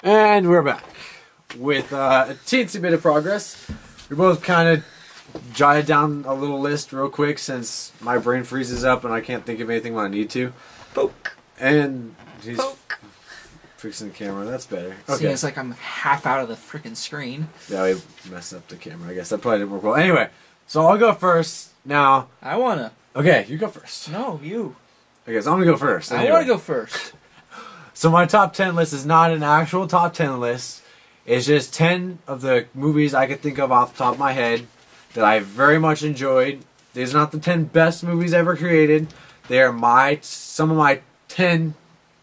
And we're back with a teensy bit of progress. We both kind of jotted down a little list real quick since my brain freezes up and I can't think of anything when I need to. Poke. And he's Poke. fixing the camera. That's better. Okay. See, it's like I'm half out of the freaking screen. Yeah, we messed up the camera. I guess that probably didn't work well. Anyway, so I'll go first now. I wanna. Okay, you go first. No, you. Okay, so I'm gonna go first. Anyway. I wanna go first. So my top 10 list is not an actual top 10 list. It's just 10 of the movies I could think of off the top of my head that I very much enjoyed. These are not the 10 best movies ever created. They are some of my 10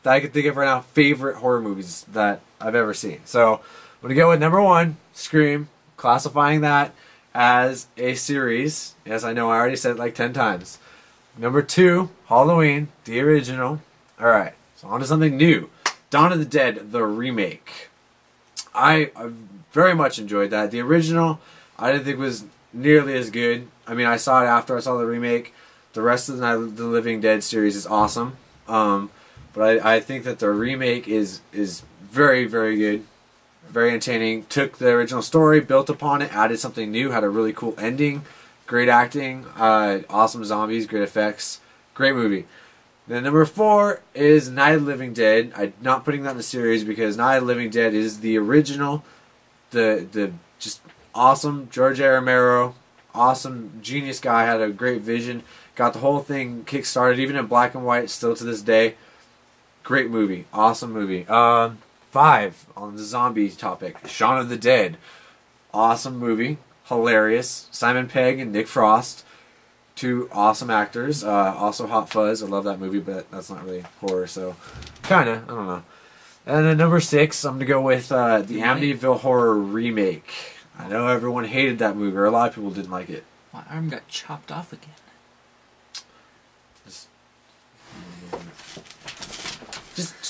that I could think of right now favorite horror movies that I've ever seen. So I'm going to go with number 1, Scream, classifying that as a series. Yes, I know I already said it like 10 times. Number 2, Halloween, the original. Alright. So on to something new. Dawn of the Dead, the remake. I very much enjoyed that. The original, I didn't think was nearly as good. I mean, I saw it after I saw the remake. The rest of the Living Dead series is awesome. But I think that the remake is very, very good. Very entertaining. Took the original story, built upon it, added something new, had a really cool ending. Great acting, awesome zombies, great effects. Great movie. Then number 4 is Night of the Living Dead. I'm not putting that in the series because Night of the Living Dead is the original, the just awesome George A. Romero, awesome genius guy, had a great vision, got the whole thing kick-started, even in black and white, still to this day. Great movie, awesome movie. 5 on the zombie topic, Shaun of the Dead, awesome movie, hilarious. Simon Pegg and Nick Frost. 2 awesome actors. Also Hot Fuzz. I love that movie, but that's not really horror, so kinda. I don't know. And then number 6, I'm gonna go with the Amityville Horror remake. I know everyone hated that movie, or a lot of people didn't like it. My arm got chopped off again. Just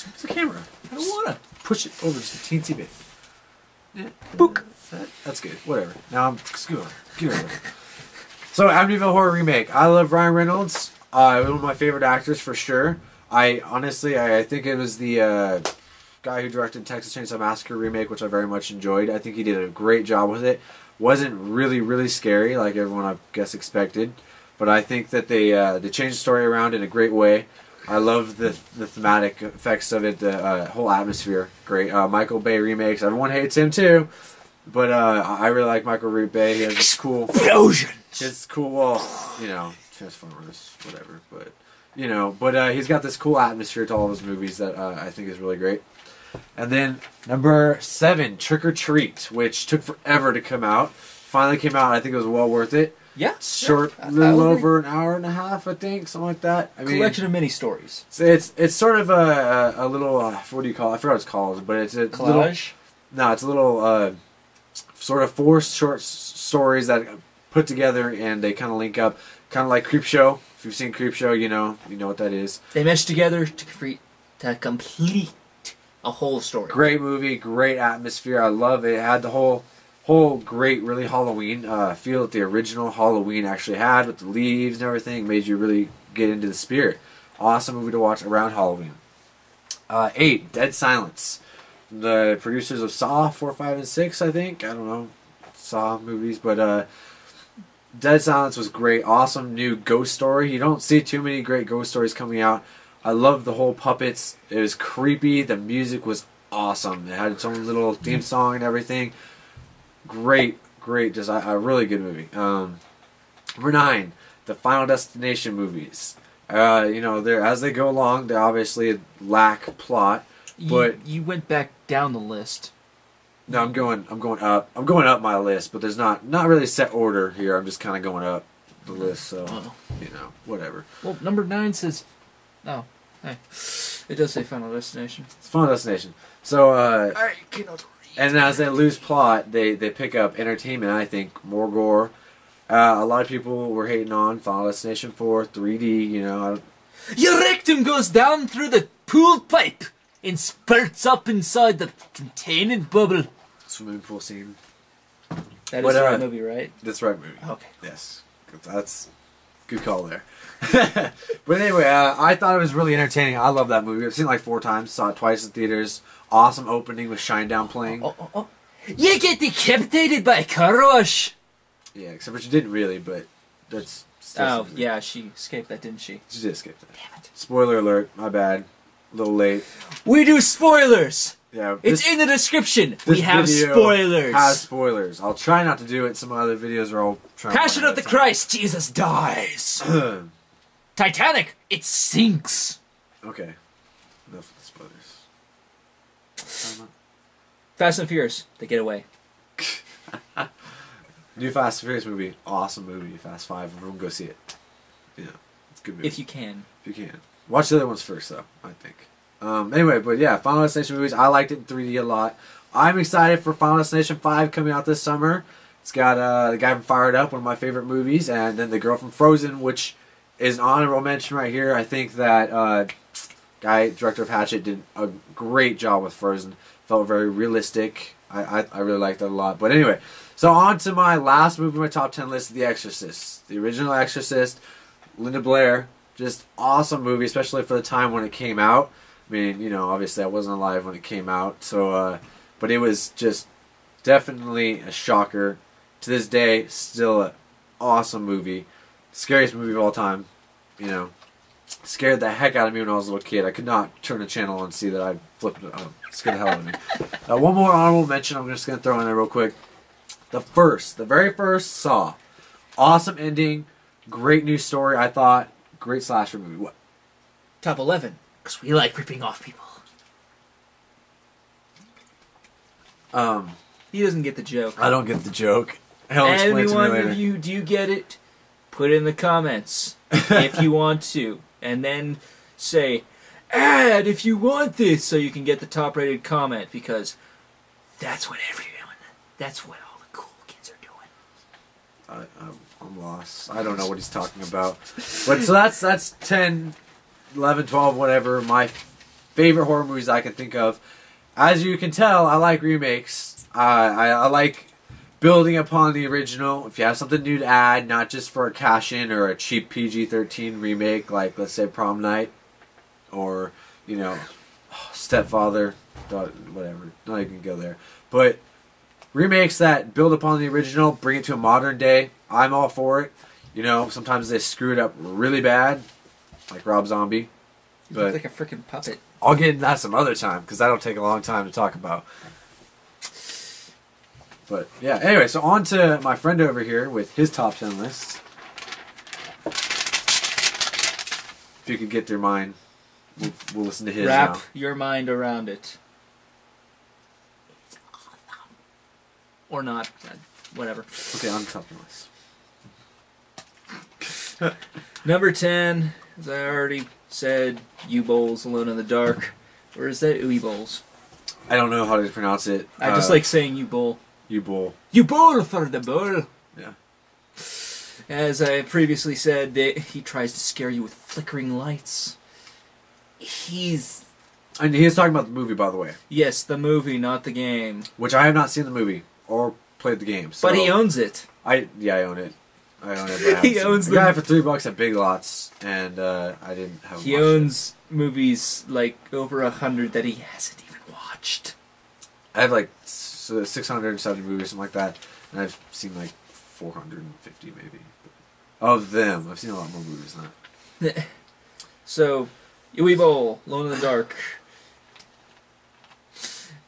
move the camera. I don't wanna. Push it over just a teensy bit. Yeah. Book. That's good. Whatever. Now I'm screwing. Get over it. So, Amityville Horror remake. I love Ryan Reynolds. One of my favorite actors for sure. Honestly, I think it was the guy who directed Texas Chainsaw Massacre remake, which I very much enjoyed. I think he did a great job with it. Wasn't really scary like everyone I guess expected, but I think that they changed the story around in a great way. I love the thematic effects of it, the whole atmosphere. Great. Michael Bay remakes. Everyone hates him too. But I really like Michael Bay. He has this cool explosion. It's cool. Well, you know, Transformers, whatever. But you know, he's got this cool atmosphere to all of his movies that I think is really great. And then number 7, Trick or Treat, which took forever to come out. Finally came out. I think it was well worth it. Yeah. Short, little over an hour and a half, I think, something like that. I mean, collection of mini stories. So it's sort of a little what do you call it? I forgot what it's called, but it's a collage. It's a little sort of 4 short stories that put together and they kind of link up, kind of like Creepshow. If you've seen Creepshow, you know what that is. They mesh together to complete a whole story. Great movie, great atmosphere. I love it. It had the whole great, really Halloween feel that the original Halloween actually had with the leaves and everything. Made you really get into the spirit. Awesome movie to watch around Halloween. 8, Dead Silence. The producers of Saw 4, 5, and 6, I think. I don't know. Saw movies, but Dead Silence was great. Awesome new ghost story. You don't see too many great ghost stories coming out. I love the whole puppets. It was creepy. The music was awesome. It had its own little theme song and everything. Great, just a really good movie. Number 9, the Final Destination movies. As they go along, they obviously lack plot. But you went back down the list. No, I'm going up. I'm going up my list, but there's not really a set order here. I'm just kind of going up the list, so whatever. Well, number 9 says, oh, hey, it does say Final Destination. It's Final Destination. So I cannot read. And as they lose plot, they pick up entertainment. I think more gore. A lot of people were hating on Final Destination 4 3D. Your rectum goes down through the pool pipe and spurts up inside the containment bubble. Swimming pool scene. That is the right movie, right? That's the right movie. Okay. Yes. That's Good call there. But anyway, I thought it was really entertaining. I love that movie. I've seen it like 4 times. Saw it twice in theaters. Awesome opening with Shinedown playing. Oh. You get decapitated by a car wash! Yeah, except for she didn't really, but that's... Oh, yeah, she escaped that, didn't she? She did escape that. Damn it. Spoiler alert. My bad. A little late. We do spoilers! Yeah, It's in the description. This We have video spoilers. has spoilers. I'll try not to do it. Some other videos are all trying. Passion of the Christ, Jesus dies. Titanic, it sinks. Okay. Enough of the spoilers. Fast and Furious, they get away. New Fast and Furious movie. Awesome movie. Fast 5. Everyone go see it. Yeah. It's a good movie. If you can. If you can. Watch the other ones first, though, I think. Anyway, but yeah, Final Destination movies. I liked it in 3D a lot. I'm excited for Final Destination 5 coming out this summer. It's got the guy from Fired Up, one of my favorite movies, and then the girl from Frozen, which is an honorable mention right here. I think that director of Hatchet, did a great job with Frozen. Felt very realistic. I really liked that a lot. But anyway, so on to my last movie on my top 10 list, The Exorcist. The original Exorcist, Linda Blair. Just awesome movie, especially for the time when it came out. I mean, you know, obviously I wasn't alive when it came out, so, but it was just definitely a shocker. To this day, still an awesome movie. Scariest movie of all time, you know. Scared the heck out of me when I was a little kid. I could not turn the channel and see that I flipped it. Scared the hell out of me. One more honorable mention I'm just going to throw in there real quick. The very first Saw. Awesome ending. Great new story, I thought. Great slasher movie. What? Top 11, because we like ripping off people. He doesn't get the joke. I don't get the joke. Hell, explain to me Anyone later. of you, do you get it? Put it in the comments if you want to. And then say, add if you want this, so you can get the top rated comment, because that's what everyone, that's what all the cool kids are doing. I'm lost. I don't know what he's talking about. But so that's 10, 11, 12, whatever, my favorite horror movies I can think of. As you can tell, I like remakes. I like building upon the original. If you have something new to add, not just for a cash-in or a cheap PG-13 remake, like, let's say, Prom Night, or, you know, Stepfather, whatever. Not even gonna go there. But remakes that build upon the original, bring it to a modern day, I'm all for it. You know, sometimes they screw it up really bad, like Rob Zombie. You look like a freaking puppet. I'll get into that some other time, because that'll take a long time to talk about. But, yeah, anyway, so on to my friend over here with his top 10 list. If you could get through mine, we'll listen to his Wrap now. your mind around it. Or not. Whatever. Okay, on the top 10 list. Number 10, as I already said, U-Bowls, Alone in the Dark. Or is that Ooey Bowls? I don't know how to pronounce it. I just like saying U-Bowl. U-Bowl. U-Bowl for the bowl! Yeah. As I previously said, he tries to scare you with flickering lights. And he is talking about the movie, by the way. Yes, the movie, not the game. Which I have not seen the movie or played the game. So But he owns it. I own it. I own it. But I haven't He seen owns it. I got it for $3 at Big Lots, and I didn't have. He owns movies like over 100 that he hasn't even watched. I have like 670 movies, something like that, and I've seen like 450 maybe of them. I've seen a lot more movies than that. So, Yui Bowl, Alone in the Dark.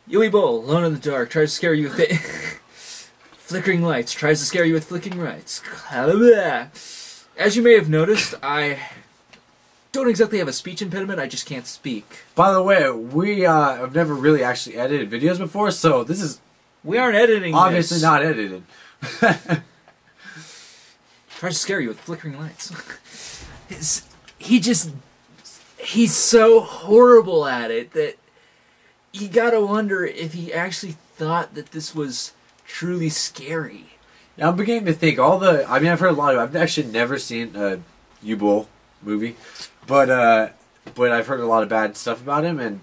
Yui Bowl, Alone in the Dark, tries to scare you with flickering lights, tries to scare you with flickering lights. As you may have noticed, I don't exactly have a speech impediment, I just can't speak. By the way, we have never really actually edited videos before, so this is We aren't editing obviously this. not edited. Tries to scare you with flickering lights. He's so horrible at it that you gotta wonder if he actually thought that this was truly scary. Now I'm beginning to think I've heard a lot of. I've actually never seen a U-Bowl movie, but I've heard a lot of bad stuff about him, and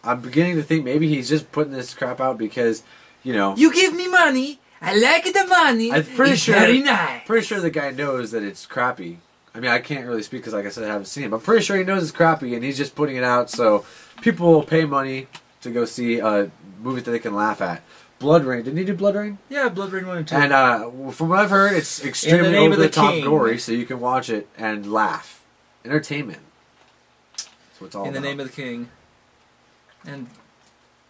I'm beginning to think maybe he's just putting this crap out because, you know. You give me money, I like the money. I'm pretty it's sure. very nice. Pretty sure the guy knows that it's crappy. I mean, I can't really speak because, like I said, I haven't seen it. But I'm pretty sure he knows it's crappy, and he's just putting it out so people will pay money to go see a movie that they can laugh at. Blood Rain. Didn't he do Blood Rain? Yeah, Blood Rain 1 and 2. And from what I've heard, it's extremely over-the-top King. gory, so you can watch it and laugh. Entertainment. That's what it's all In about. the Name of the King. And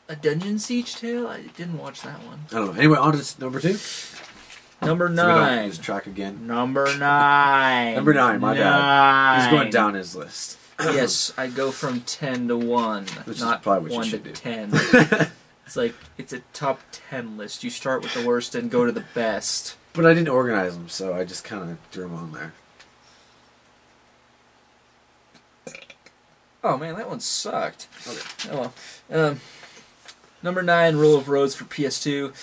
A Dungeon Siege Tale? I didn't watch that one. I don't know. Anyway, on to number 2. Number So 9. we don't lose track again. Number 9. Number 9, my bad. He's going down his list. Yes, I go from 10 to 1. Which not is probably what 1 you to should do. 10. It's like, it's a top 10 list. You start with the worst and go to the best. But I didn't organize them, so I just kind of threw them on there. Oh man, that one sucked. Okay. Oh well. Number 9, Rule of Roads for PS2.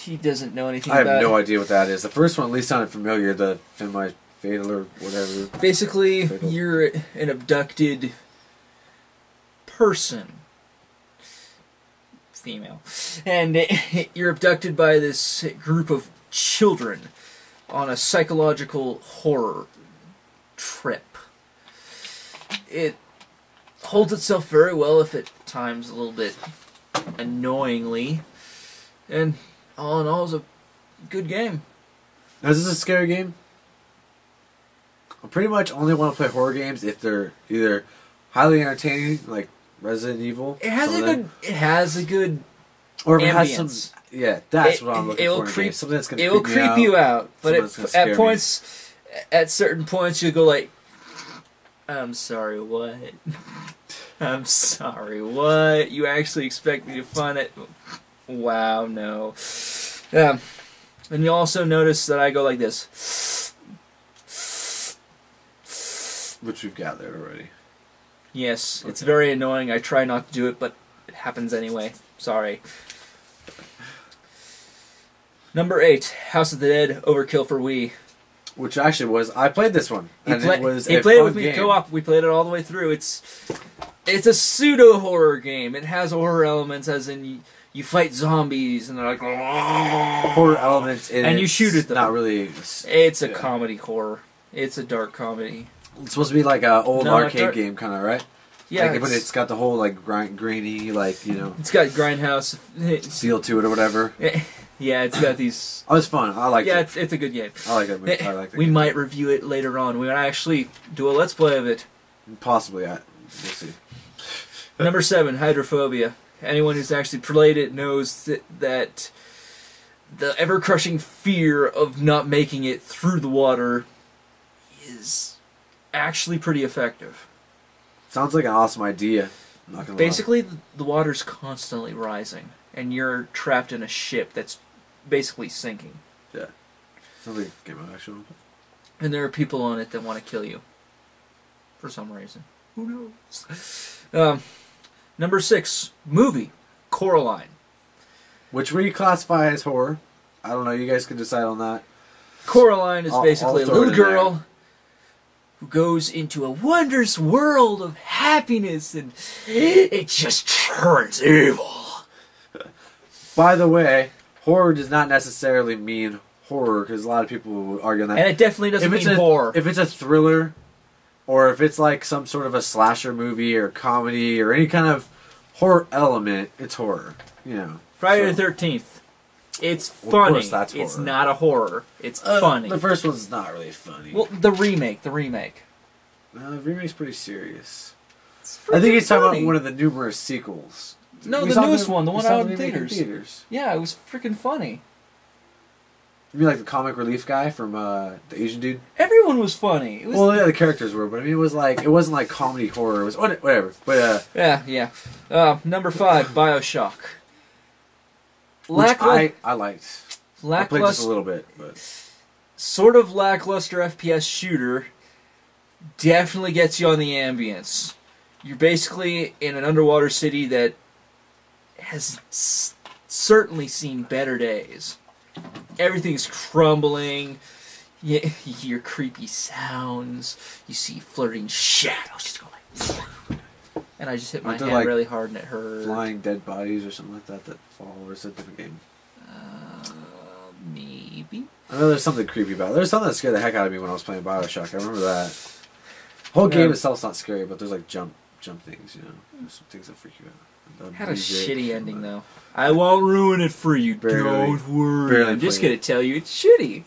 He doesn't know anything I have about no idea what that is. The first one at least sounded familiar, the Femi Fatal or whatever. Basically, Fatal. you're an abducted person. Female. And you're abducted by this group of children on a psychological horror trip. It holds itself very well, if at times a little bit annoyingly. And all in all, it's a good game. Now, is this a scary game? I pretty much only want to play horror games if they're either highly entertaining, like Resident Evil. It has a good or if it ambience. has some. Yeah, that's what I'm looking it will for. creep, Something that's going to it will creep you out, but at points, at certain points, you'll go like, "I'm sorry, what? I'm sorry, what? You actually expect me to find it? Wow, no." And you also notice that I go like this. which we've gathered already. Yes, Okay. it's very annoying. I try not to do it, but it happens anyway. Sorry. Number 8, House of the Dead, Overkill for Wii. Which actually was, I played this one, and it was he a played it fun with me game. co-op. We played it all the way through. It's a pseudo horror game. It has horror elements, as in you fight zombies and they're like Horror elements in and it. you shoot at them. Not really. It's a yeah. comedy horror. It's a dark comedy. It's supposed to be like an old No, arcade game, kind of, right? Yeah, Like, but it's got the whole like grainy, like, you know, it's got grindhouse. feel to it or whatever. Yeah, it's got these. Oh, it's fun. I like it. It's a good game. I like it. I like it. We might review it later on. We might actually do a let's play of it. Possibly. We'll see. Number 7, Hydrophobia. Anyone who's actually played it knows that the ever-crushing fear of not making it through the water is actually pretty effective. Sounds like an awesome idea. I'm not gonna Basically, the water's constantly rising, and you're trapped in a ship that's basically sinking. lie. Yeah. Sounds like a game of action. And there are people on it that want to kill you. For some reason. Who knows? Number 6, movie, Coraline. Which we classify as horror. I don't know. You guys can decide on that. Coraline is basically I'll a throw it little in girl who goes into a wondrous world of happiness, and it just turns evil. By the way, horror does not necessarily mean horror, because a lot of people would argue on that. And it definitely doesn't mean horror. If it's a thriller, or if it's like some sort of a slasher movie or comedy or any kind of horror element, it's horror. You know. Friday so. the 13th. It's Well, funny. of course that's It's horror. not a horror. It's funny. The first one's not really funny. Well, the remake. the remake's pretty serious. It's I think he's talking funny. about one of the numerous sequels. No, We the saw newest one, the we one saw out the in remake theaters. Yeah, it was freaking funny. You mean like the comic relief guy from the Asian dude? Everyone was funny. It was, Well, yeah, the characters were, but I mean, it wasn't like comedy horror. It was whatever. But yeah. Number 5, BioShock. which I liked. I played just a little bit, but Sort of lackluster FPS shooter. Definitely gets you on the ambience. You're basically in an underwater city that has certainly seen better days. Everything's crumbling. You hear creepy sounds. You see flirting shadows. Just go like, and I just hit my Aren't there, hand like, really hard and it hurt. flying dead bodies or something like that fall, or is it a different game? Maybe. I know there's something creepy about it. There's something that scared the heck out of me when I was playing Bioshock. I remember that. The whole game itself's not scary, but there's like jump things, you know. There's some things that freak you out. Had a shitty ending though. I won't ruin it for you. Barely. Don't worry. Barely I'm just played gonna tell you it's shitty.